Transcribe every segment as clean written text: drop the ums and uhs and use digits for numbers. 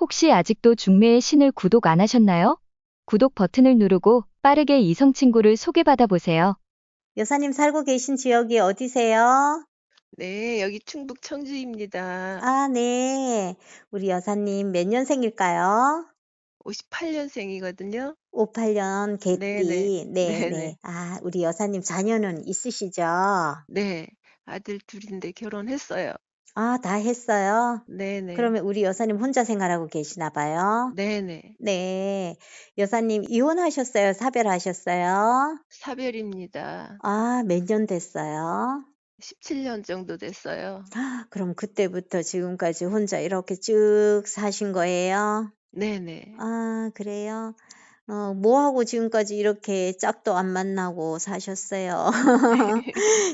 혹시 아직도 중매의 신을 구독 안 하셨나요? 구독 버튼을 누르고 빠르게 이성 친구를 소개받아 보세요. 여사님 살고 계신 지역이 어디세요? 네, 여기 충북 청주입니다. 아, 네. 우리 여사님 몇 년생일까요? 58년생이거든요. 58년 네네, 개띠. 네, 네네, 네. 아, 우리 여사님 자녀는 있으시죠? 네. 아들 둘인데 결혼했어요. 아, 다 했어요? 네네, 그러면 우리 여사님 혼자 생활하고 계시나 봐요? 네네. 네. 여사님 이혼하셨어요? 사별하셨어요? 사별입니다. 아, 몇 년 됐어요? 17년 정도 됐어요. 그럼 그때부터 지금까지 혼자 이렇게 쭉 사신 거예요? 네네. 아, 그래요? 뭐 하고 지금까지 이렇게 짝도 안 만나고 사셨어요?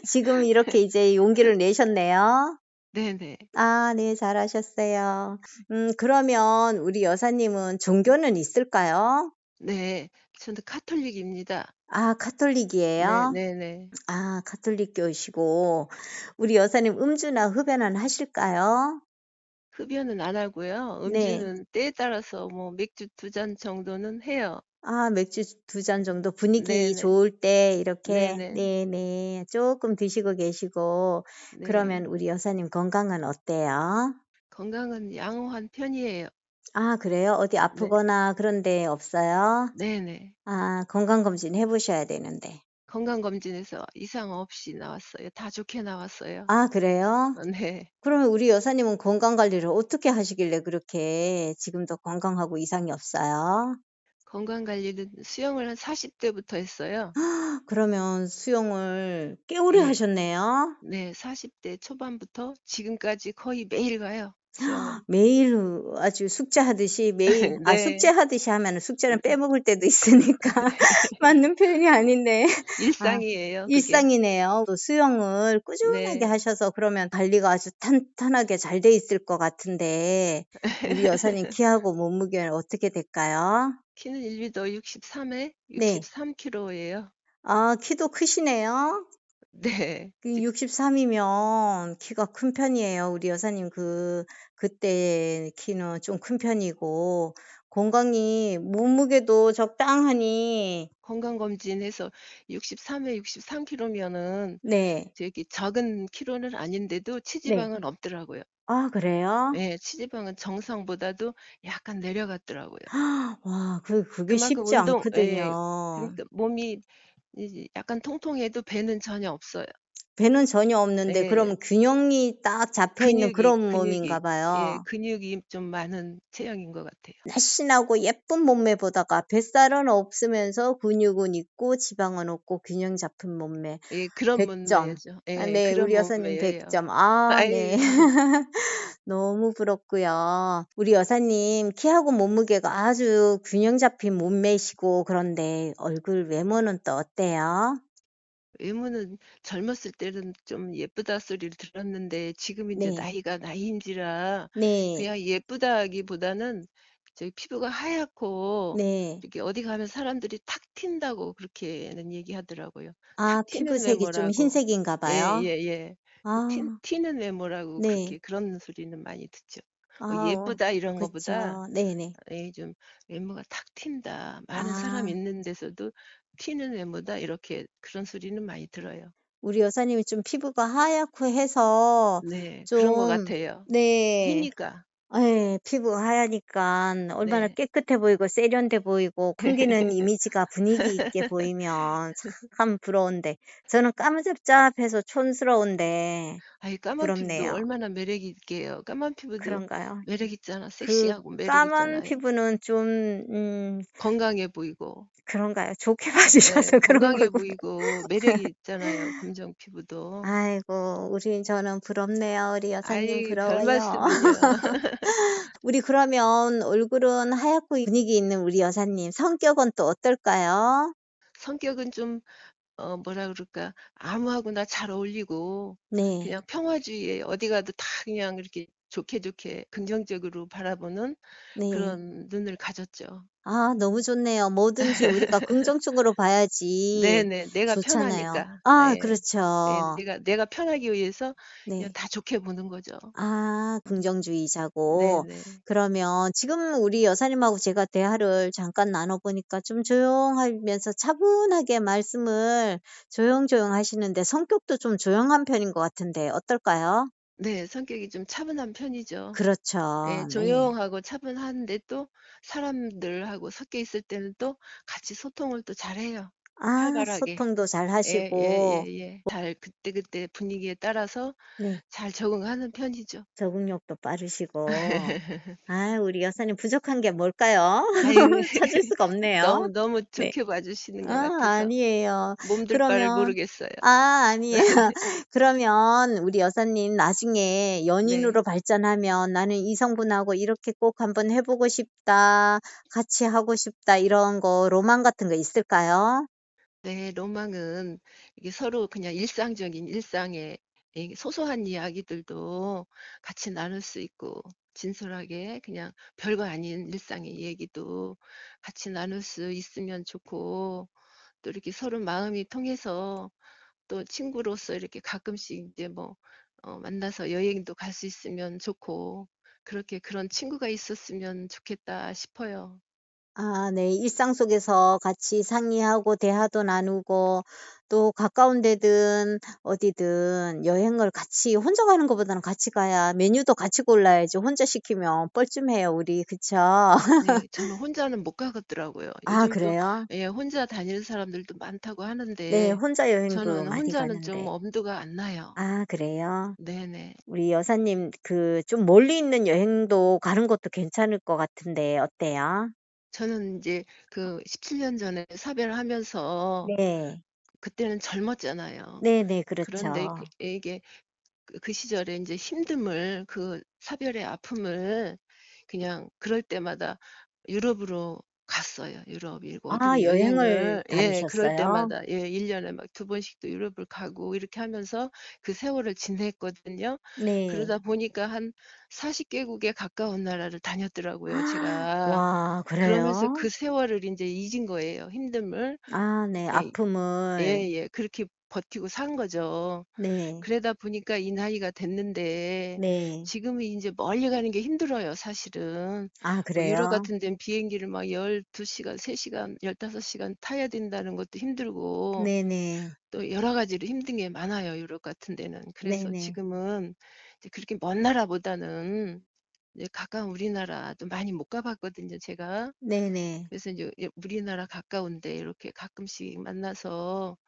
지금 이렇게 이제 용기를 내셨네요. 네네. 아, 네, 잘하셨어요. 그러면 우리 여사님은 종교는 있을까요? 네, 저는 카톨릭입니다. 아, 카톨릭이에요? 네네네. 아, 카톨릭교시고 우리 여사님 음주나 흡연은 하실까요? 흡연은 안 하고요. 네. 음주는 때에 따라서 뭐 맥주 2잔 정도는 해요. 아, 맥주 두 잔 정도 분위기 네네, 좋을 때 이렇게 네네, 네네. 조금 드시고 계시고 그러면 네. 우리 여사님 건강은 어때요? 건강은 양호한 편이에요. 아, 그래요? 어디 네, 아프거나 그런 데 없어요? 네네. 아, 건강검진 해 보셔야 되는데. 건강검진에서 이상 없이 나왔어요. 다 좋게 나왔어요. 아, 그래요? 네. 그러면 우리 여사님은 건강 관리를 어떻게 하시길래 그렇게 지금도 건강하고 이상이 없어요? 건강 관리는 수영을 한 40대부터 했어요. 그러면 수영을 꽤 오래 예. 하셨네요. 네. 40대 초반부터 지금까지 거의 매일 가요, 수영은. 매일 아주 숙제하듯이 매일 네. 숙제하듯이 하면은 숙제는 빼먹을 때도 있으니까 맞는 표현이 아닌데. 아, 일상이에요, 그게. 일상이네요. 또 수영을 꾸준하게 네. 하셔서 그러면 관리가 아주 탄탄하게 잘 돼 있을 것 같은데 우리 여사님 키하고 몸무게는 어떻게 될까요? 키는 1m 63에 네. 63kg예요. 아, 키도 크시네요. 네. 그 63 이면 키가 큰 편이에요. 우리 여사님 그때 키는 좀 큰 편이고 건강이 몸무게도 적당하니 건강검진해서 63에 63kg면은 네. 저기 적은 키로는 아닌데도 네. 체지방은 없더라고요. 아, 그래요? 예. 체지방은 정상보다도 약간 내려갔더라고요. 와, 그게 그만큼 쉽지 운동 예. 않거든요. 그러니까 몸이 이제 약간 통통해도 배는 전혀 없어요. 배는 전혀 없는데 예. 그러면 균형이 딱 잡혀 있는 그런 몸인가 예 봐요. 근육이 좀 많은 체형인 것 같아요. 날씬하고 예쁜 몸매 보다가 뱃살은 없으면서 근육은 있고 지방은 없고 균형 잡힌 몸매. 예 그런 100 점. 몸매죠. 아, 예 네. 그런 우리 여사님 100 몸매예요. 점. 아, 네. 아유 너무 부럽고요. 우리 여사님 키하고 몸무게가 아주 균형 잡힌 몸매시고 그런데 얼굴 외모는 또 어때요? 외모는 젊었을 때는 좀 예쁘다 소리를 들었는데 지금 이제 네. 나이가 나이인지라 네. 그냥 예쁘다기보다는 저기 피부가 하얗고 네. 이렇게 어디 가면 사람들이 탁 튄다고 그렇게는 얘기하더라고요. 아, 탁 튀는 피부색이 좀 외모라고. 흰색인가 봐요? 예예예. 그 아, 튀는 외모라고 네. 그렇게 그런 소리는 많이 듣죠. 아, 예쁘다 이런 거보다 그쵸. 네네. 좀 외모가 탁 튄다. 많은 사람 아. 있는 데서도 튀는 외모다 이렇게 그런 소리는 많이 들어요. 우리 여사님이 좀 피부가 하얗고 해서 네. 그런 것 좀 같아요. 네. 희니까. 예. 피부가 하얘니깐 얼마나 네. 깨끗해 보이고 세련돼 보이고 풍기는 이미지가 분위기 있게 보이면 참 부러운데 저는 까무잡잡해서 촌스러운데 아이 까만 피부도 부럽네요. 얼마나 매력 있게요. 까만 피부도 그런가요? 매력 있잖아. 그 섹시하고 매력 까만 있잖아요. 피부는 좀 건강해 보이고. 그런가요? 좋게 예. 봐주셔서 그런 건강해 거구나. 보이고 매력이 있잖아요, 검정 피부도. 아이고 저는 부럽네요. 우리 여사님 아이 부러워요. 별말씀을요. 우리 그러면 얼굴은 하얗고 분위기 있는 우리 여사님 성격은 또 어떨까요? 성격은 좀 뭐라 그럴까 아무하고나 잘 어울리고 네. 그냥 평화주의에 어디 가도 다 그냥 이렇게 좋게 긍정적으로 바라보는 네. 그런 눈을 가졌죠. 아, 너무 좋네요. 뭐든지 우리가 긍정적으로 봐야지 네네. 내가 좋잖아요. 편하니까. 아, 예. 예. 그렇죠. 내가 편하기 위해서 그냥 네. 다 좋게 보는 거죠. 아, 긍정주의자고. 네네. 그러면 지금 우리 여사님하고 제가 대화를 잠깐 나눠 보니까 좀 조용하면서 차분하게 말씀을 조용조용 하시는데 성격도 좀 조용한 편인 것 같은데 어떨까요? 네. 성격이 좀 차분한 편이죠. 예. 그렇죠. 네. 조용하고 차분한데 또 사람들하고 섞여 있을 때는 또 같이 소통을 또 잘해요, 아, 활발하게. 소통도 잘 하시고. 예예예예. 잘 그때그때 분위기에 따라서 네. 잘 적응하는 편이죠. 적응력도 빠르시고. 아, 우리 여사님 부족한 게 뭘까요? 아유 찾을 수가 없네요. 너무 네. 좋게 봐 주시는 것 아, 같아서 아니에요. 몸둘 바를 그러면 모르겠어요. 아니에요. 그러면 우리 여사님 나중에 네. 연인으로 발전하면 '나는 이성분하고 이렇게 꼭 한번 해 보고 싶다. 같이 하고 싶다.' 이런 거 로망 같은 거 있을까요? 네. 로망은 이게 서로 그냥 일상적인 일상의 이 소소한 이야기들도 같이 나눌 수 있고 진솔하게 그냥 별거 아닌 일상의 얘기도 같이 나눌 수 있으면 좋고 또 이렇게 서로 마음이 통해서 또 친구로서 이렇게 가끔씩 이제 뭐 만나서 여행도 갈 수 있으면 좋고 그렇게 '그런 친구가 있었으면 좋겠다.' 싶어요. 아, 네. 일상 속에서 같이 상의하고 대화도 나누고 또 가까운 데든 어디든 여행을 같이 혼자 가는 것보다는 같이 가야 메뉴도 같이 골라야지 혼자 시키면 뻘쭘해요, 우리. 그쵸? 네. 저는 혼자는 못 가겠더라고요. 아, 요즘도 그래요? 예 혼자 다니는 사람들도 많다고 네. 하는데 혼자 여행도 저는 많이 혼자는 좀 가는데. 엄두가 안 나요. 아, 그래요? 네네. 우리 여사님 그 좀 멀리 있는 여행도 가는 것도 괜찮을 것 같은데 어때요? 저는 인제 그 17년 전에 사별을 하면서 네. 그때는 젊었잖아요. 네네. 그런데 그렇죠. 이게 그 시절에 인제 힘듦을 그 사별의 아픔을 그냥 그럴 때마다 유럽으로 갔어요. 유럽 어디로 아, 여행을 여행을 예 그럴 다니셨어요? 때마다 예 1 년에 막 2번씩도 유럽을 가고 이렇게 하면서 그 세월을 지냈거든요. 네. 그러다 보니까 한 40 개국에 가까운 나라를 다녔더라고요 제가. 와, 그러면서 그래요? 그 세월을 인제 잊은 거예요 힘듦을. 아, 네. 예. 아픔을. 예예. 그렇게 버티고 산 거죠. 네. 그러다 보니까 이 나이가 됐는데 네. 지금은 인제 멀리 가는 게 힘들어요 사실은. 아, 뭐 유럽 그래요? 같은 데는 비행기를 막 12 시간, 3 시간, 15 시간 타야 된다는 것도 힘들고 네네. 또 여러 가지로 힘든 게 많아요 유럽 같은 데는. 그래서 네네. 지금은 이제 그렇게 먼 나라보다는 이제 가까운 우리나라도 많이 못 가 봤거든요 제가. 네네. 그래서 인제 우리나라 가까운 데 이렇게 가끔씩 만나서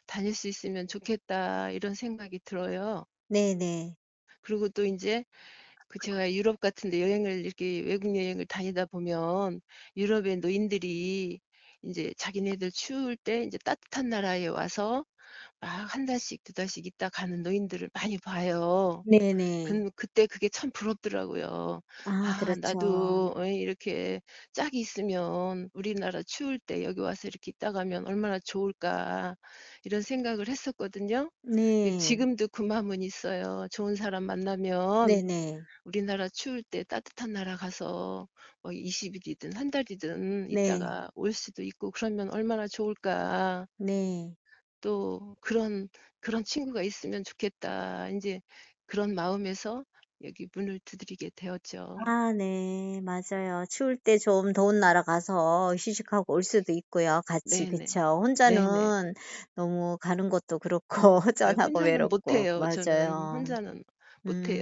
'다닐 수 있으면 좋겠다.' 이런 생각이 들어요. 네네. 그리고 또 인제 그 제가 유럽 같은 데 여행을 이렇게 외국 여행을 다니다 보면 유럽의 노인들이 인제 자기네들 추울 때 인제 따뜻한 나라에 와서 막 한 달씩 두 달씩 있다 가는 노인들을 많이 봐요. 네네. 그때 그게 참 부럽더라고요. 아, '아 그렇죠. 나도 이렇게 짝이 있으면 우리나라 추울 때 여기 와서 이렇게 있다 가면 얼마나 좋을까.' 이런 생각을 했었거든요. 네. 지금도 그 마음은 있어요. 좋은 사람 만나면 네네. 우리나라 추울 때 따뜻한 나라 가서 뭐 20 일이든 한 달이든 네. 있다가 올 수도 있고 그러면 얼마나 좋을까. 네. 또 '그런 친구가 있으면 좋겠다.' 인제 그런 마음에서 여기 문을 두드리게 되었죠. 아, 네. 맞아요. 추울 때 좀 더운 나라 가서 휴식하고 올 수도 있고요, 같이. 네네. 그쵸. 네네. 혼자는 너무 가는 것도 그렇고 예 허전하고 혼자는 못 외롭고. 해요. 저는 맞아요. 혼자는 못 해요.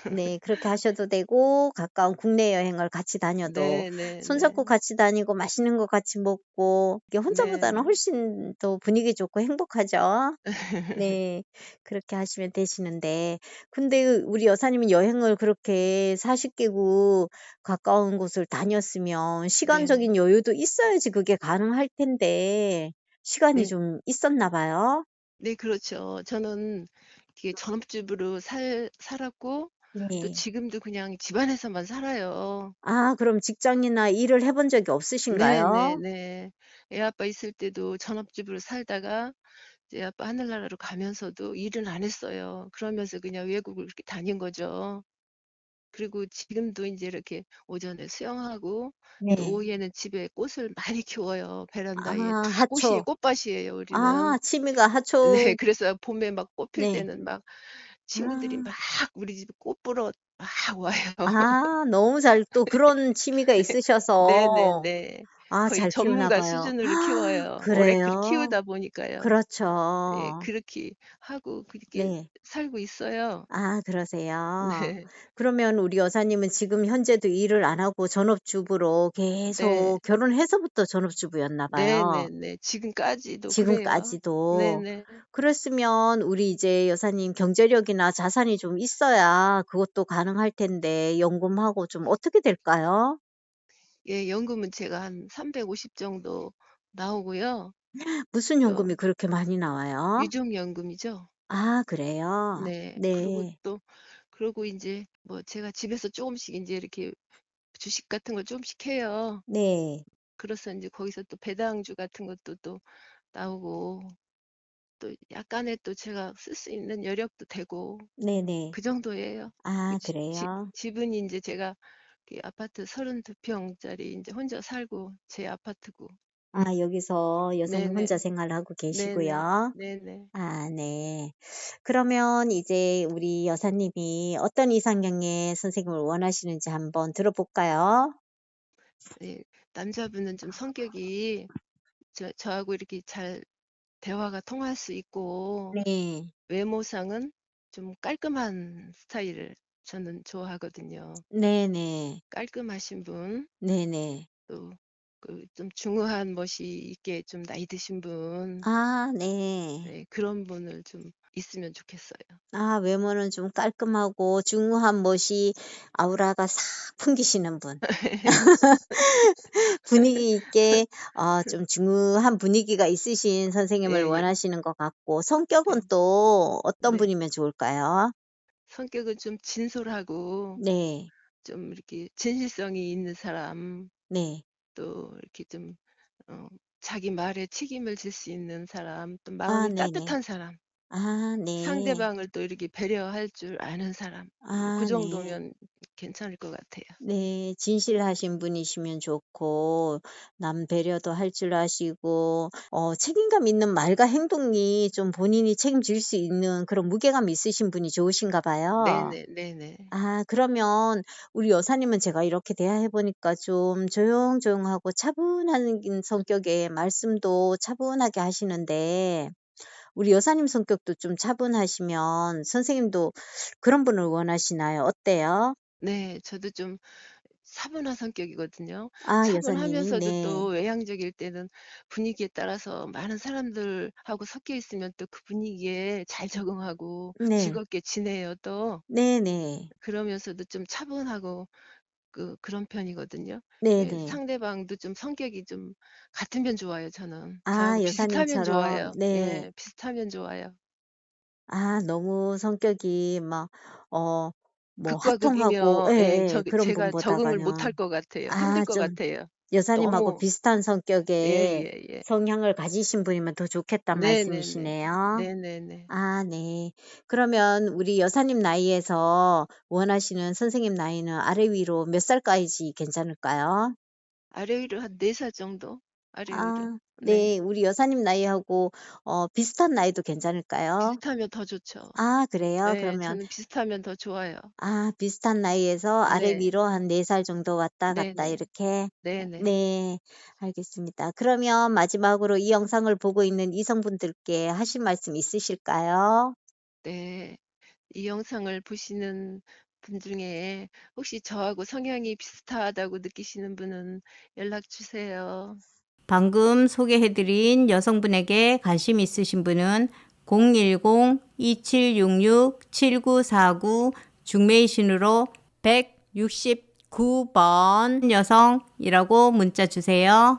네. 그렇게 하셔도 되고 가까운 국내 여행을 같이 다녀도 네네네. 손잡고 같이 다니고 맛있는 거 같이 먹고 이게 혼자보다는 네. 훨씬 더 분위기 좋고 행복하죠. 네. 그렇게 하시면 되시는데 근데 우리 여사님은 여행을 그렇게 40 개국 가까운 곳을 다녔으면 네네. 시간적인 여유도 있어야지 그게 가능할 텐데 시간이 네. 좀 있었나 봐요? 네 그렇죠. 저는 이렇게 전업주부로 살았고 또 네. 지금도 그냥 집안에서만 살아요. 아, 그럼 직장이나 일을 해본 적이 없으신가요? 네네네. 애 아빠 있을 때도 전업주부로 살다가 이제 아빠 하늘나라로 가면서도 일은 안 했어요. 그러면서 그냥 외국을 이렇게 다닌 거죠. 그리고 지금도 인제 이렇게 오전에 수영하고 또 네. 오후에는 집에 꽃을 많이 키워요. 베란다에 아, 다 꽃이 하초. 꽃밭이에요 우리는. 아, 취미가 네. 하초. 그래서 봄에 막 꽃 필 네. 때는 막 친구들이 막 아. 우리 집에 꽃 보러 막 와요. 아, 너무 잘 또 그런 취미가 있으셔서 네네네. 아, 거의 잘 키우나 전문가 봐요. 수준으로 키워요. 오래 그래요? 키우다 보니까요. 예. 그렇죠. 그렇게 하고 그렇게 네. 살고 있어요. 아, 그러세요. 네. 그러면 우리 여사님은 지금 현재도 일을 안 하고 전업주부로 네. 계속 결혼해서부터 전업주부였나 봐요. 네네네. 지금까지도 그래요. 지금까지도. 네네. 그랬으면 우리 이제 여사님 경제력이나 자산이 좀 있어야 그것도 가능할 텐데 연금하고 좀 어떻게 될까요? 예. 연금은 제가 한 350 정도 나오고요. 무슨 또 연금이 그렇게 많이 나와요? 유족연금이죠. 아, 그래요? 네. 그리고 네. 또 그러고 인제 뭐 제가 집에서 쪼금씩 인제 이렇게 주식 같은 걸 쪼금씩 해요. 네. 그래서 인제 거기서 또 배당주 같은 것도 또 나오고 또 약간의 또 제가 쓸 수 있는 여력도 되고 네네. 그 정도예요. 그 아, 지 지 그래요? 집은 인제 제가 그 아파트 32 평짜리 인제 혼자 살고 제 아파트고. 아, 여기서 여사님 혼자 네네. 생활하고 네네. 계시고요. 네네. 아, 네. 그러면 이제 우리 여사님이 어떤 이상형의 선생님을 원하시는지 한번 들어볼까요? 예. 남자분은 좀 성격이 저하고 이렇게 잘 대화가 통할 수 있고 네. 외모상은 좀 깔끔한 스타일을 저는 좋아하거든요. 네네. 깔끔하신 분, 네네. 또 그 좀 중후한 멋이 있게 좀 나이 드신 분, 아, 네. 네, 그런 분을 좀 있으면 좋겠어요. 아, 외모는 좀 깔끔하고 중후한 멋이 아우라가 싹 풍기시는 분. 분위기 있게 좀 중후한 분위기가 있으신 선생님을 예예. 원하시는 것 같고 성격은 네. 또 어떤 네. 분이면 좋을까요? 성격은 좀 진솔하고 네. 좀 이렇게 진실성이 있는 사람, 네. 또 이렇게 좀 어 자기 말에 책임을 질 수 있는 사람, 또 아, 마음이 네네. 따뜻한 사람, 아, 네. 상대방을 또 이렇게 배려할 줄 아는 사람. 그 아, 네. 정도면 괜찮을 것 같아요. 네. 진실하신 분이시면 좋고 남 배려도 할 줄 아시고 책임감 있는 말과 행동이 좀 본인이 책임질 수 있는 그런 무게감 있으신 분이 좋으신가 봐요. 네네. 네네. 아, 그러면 우리 여사님은 제가 이렇게 대화해 보니까 좀 조용조용하고 차분한 성격의 말씀도 차분하게 하시는데 우리 여사님 성격도 좀 차분하시면 선생님도 그런 분을 원하시나요? 어때요? 네. 저도 좀 차분한 성격이거든요. 아, 여사님이. 차분하면서도 또 네. 외향적일 때는 분위기에 따라서 많은 사람들하고 섞여 있으면 또 그 분위기에 잘 적응하고 네. 즐겁게 지내요 또. 네네. 그러면서도 좀 차분하고 그런 편이거든요. 예, 네네. 상대방도 좀 성격이 좀 같으면 좋아요 저는. 아, 저하고 비슷하면 여사님처럼. 좋아요. 네. 예. 비슷하면 좋아요. 아, 너무 성격이 막 어 뭐 극과 화통하고 극이면 예, 예예. 그런 제가 적응을 못할 분보다가는 것 같아요. 힘들 아, 것 좀 같아요. 여사님하고 너무. 비슷한 성격의 예예예. 성향을 가지신 분이면 더 좋겠단 네네네. 말씀이시네요. 네네네. 아, 네. 그러면 우리 여사님 나이에서 원하시는 선생님 나이는 아래 위로 몇 살까지 괜찮을까요? 아래 위로 한 4살 정도? 아래 위로. 아, 네. 네. 우리 여사님 나이하고 비슷한 나이도 괜찮을까요? 비슷하면 더 좋죠. 아, 그래요? 예. 그러면 저는 비슷하면 더 좋아요. 아, 비슷한 나이에서 아래 네. 위로 한 4살 정도 왔다 갔다 네네. 이렇게? 네네. 네. 알겠습니다. 그러면 마지막으로 이 영상을 보고 있는 이성분들께 하실 말씀 있으실까요? 네. 이 영상을 보시는 분 중에 혹시 저하고 성향이 비슷하다고 느끼시는 분은 연락 주세요. 방금 소개해드린 여성분에게 관심 있으신 분은 010-2766-7949 중매이신으로 169번 여성이라고 문자 주세요.